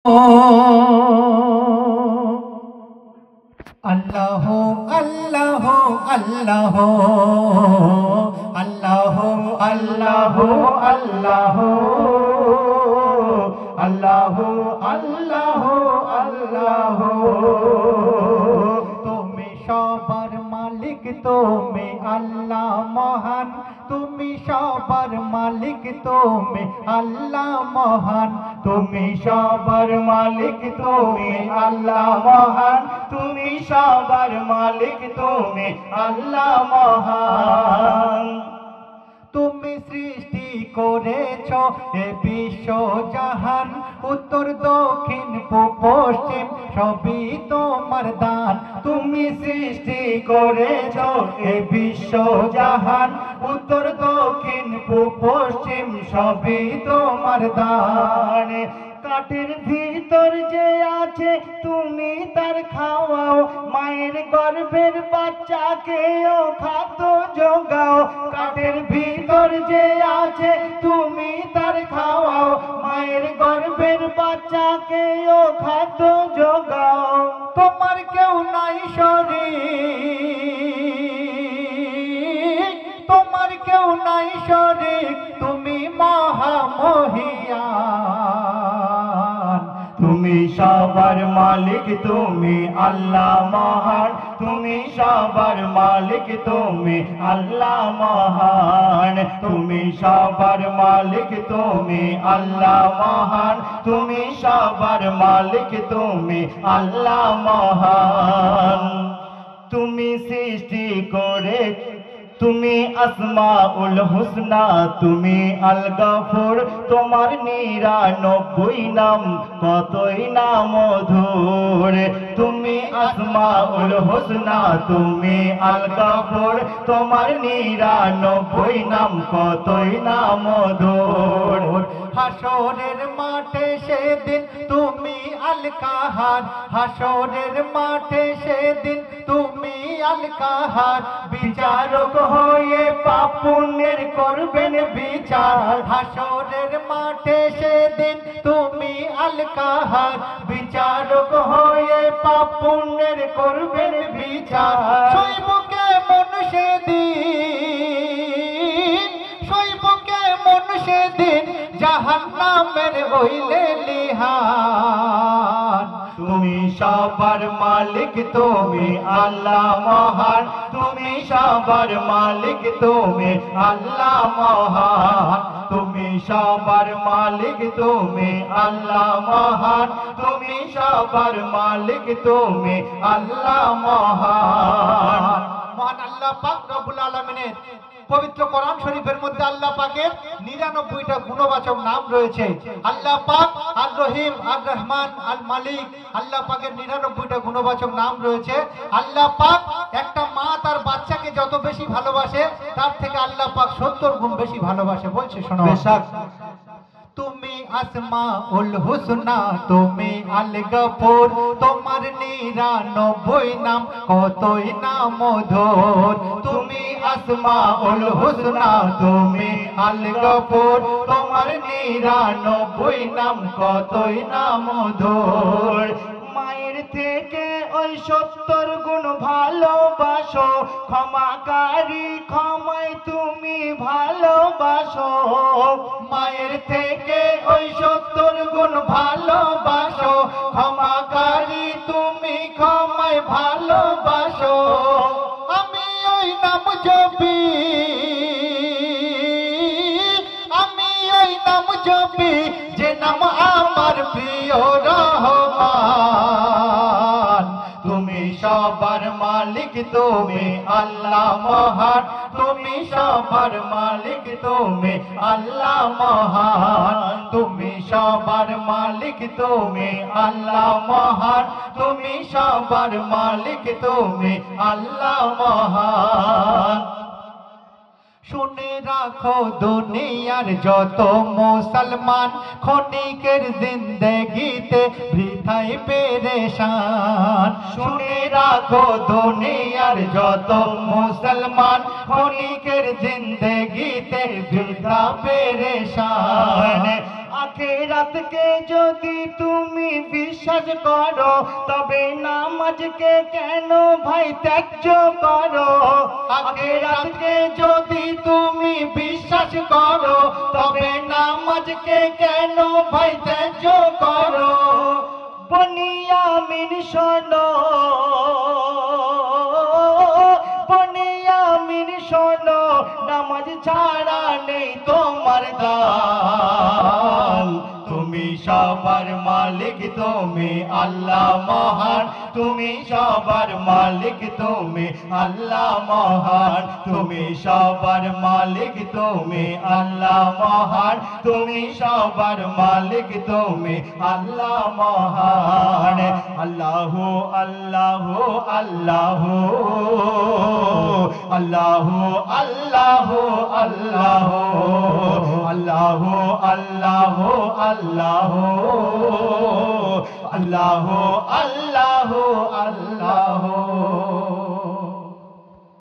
আল্লাহ আল্লাহ আল্লাহ আল্লাহ আল্লাহ আল্লাহ আল্লাহ আল্লাহ আল্লাহ তুমি সবার মালিক তুমি আল্লাহ মহান তুমি সবার মালিক তুমি আল্লাহ মহান তুমি সবার মালিক তুমি আল্লাহ মহান তুমি সবার মালিক তুমি আল্লাহ মহান তুমি সৃষ্টি করেছ এ বিশ্ব জাহান উত্তর দক্ষিণ পূব পশ্চিম সবই তোমার দান তুমি সৃষ্টি করেছ এ বিশ্ব জাহান উত্তর দক্ষিণ পূব পশ্চিম সবই তোমার দান কাঠের ভিতর যে আছে তুমি তার খাওয়াও মায়ের গর্ভের বাচ্চাকেও খাদ্য যোগাও কাঠের ভিতর যে আছে তুমি তার খাওয়াও মায়ের গর্ভের বাচ্চাকেও খাদ্য যোগাও তোমার কেউ নাই শরীক তোমার কেউ নাই শরীক তুমি মহামহিয়ান তুমি সবার মালিক তুমি আল্লাহ মহান তুমি সবার মালিক তুমি আল্লাহ মহান তুমি সবার মালিক তুমি আল্লাহ মহান তুমি সবার মালিক তুমি আল্লাহ মহান তুমি সৃষ্টি করে তুমি আসমাউল হুসনা তুমি আল গফুর তোমার 99 নাম কতই না মধুর তুমি আসমাউল হুসনা তুমি আল গফুর তোমার 99 নাম কতই না মধুর হাসরের মাঠে সেদিন তুমি আল কাহার হাসরের মাঠে সেদিন তুমি আল কাহার বিচারক হয়ে পাপ পুণ্যের করবেন বিচার হাসরের মাঠে সেদিন তুমি আল কাহার বিচারক হয়ে পাপ পুণ্যের করবেন বিচার সইবকে মন সেদিন সইবকে মন সেদিন জাহান্নামের হইলে লিহান তুমি সবার মালিক তুমি আল্লাহ মহান তুমি সবার মালিক তুমি আল্লাহ মহান তুমি সবার মালিক তুমি আল্লাহ মহান তুমি সবার মালিক তুমি আল্লাহ মহান মহান আল্লাহ পাক রব্বুল আলামিনের পবিত্র কোরআন শরীফের মধ্যে আল্লাহ পাকের 99টা গুণবাচক নাম রয়েছে আল্লাহ পাক আর রহিম আর রহমান আল মালিক আল্লাহ পাকের 99টা গুণবাচক নাম রয়েছে আল্লাহ পাক একটা মা তার বাচ্চাকে যত বেশি ভালোবাসে তার থেকে আল্লাহ পাক 70 গুণ বেশি ভালোবাসে বলছে শোনো তুমি আসমাউল হুসনা তুমি আল গফুর তোমার 99 নাম কতই না মধুর তুমি আসমাউল হুসনা তুমি আল গফুর তোমার 99 নাম কতই না মধুর মায়ের থেকে ওই 70 গুণ ভালোবাসো ক্ষমাকারী ক্ষমায় তুমি ভালোবাসো মায়ের থেকে ওই 70 গুণ ভালোবাসো ক্ষমাকারী তুমি ক্ষমায় ভালোবাসো আমি ওই নাম জপি আমি ওই নাম জপি যে নাম আমার প্রিয় রহমান তুমি সবার মালিক তুমি আল্লাহ মহান তুমি সবার মালিক তুমি আল্লাহ মহান তুমি সবার মালিক তুমি আল্লাহ মহান তুমি সবার মালিক তুমি আল্লাহ মহান শুনে রাখো দুনিয়ার যত মুসলমান ক্ষণিকের জিন্দেগিতে বৃথাই পেরেশান শুনে রাখো দুনিয়ার যত মুসলমান ক্ষণিকের জিন্দেগিতে বৃথা পেরেশান আখেরাতকে যদি তুমি বিশ্বাস করো তবে নামাজকে কেন ভাই ত্যায্য করো আখিরাতকে যদি তুমি বিশ্বাস করো তবে নামাজকে কেন ভাই ত্যায্য করো বনিয়ামিন শোনো বনিয়ামিন শোনো নামাজ ছাড়া নেই তোমার দান তুমি সবার মালিক তুমি আল্লাহ মহান তুমি সবার মালিক তুমি আল্লাহ মহান তুমি সবার মালিক তুমি আল্লাহ মহান তুমি সবার মালিক তুমি আল্লাহ মহান আল্লাহ আল্লাহ আল্লাহ আল্লাহ আল্লাহ আল্লাহ আল্লাহ আল্লাহ আল্লাহ আল্লাহ আল্লাহ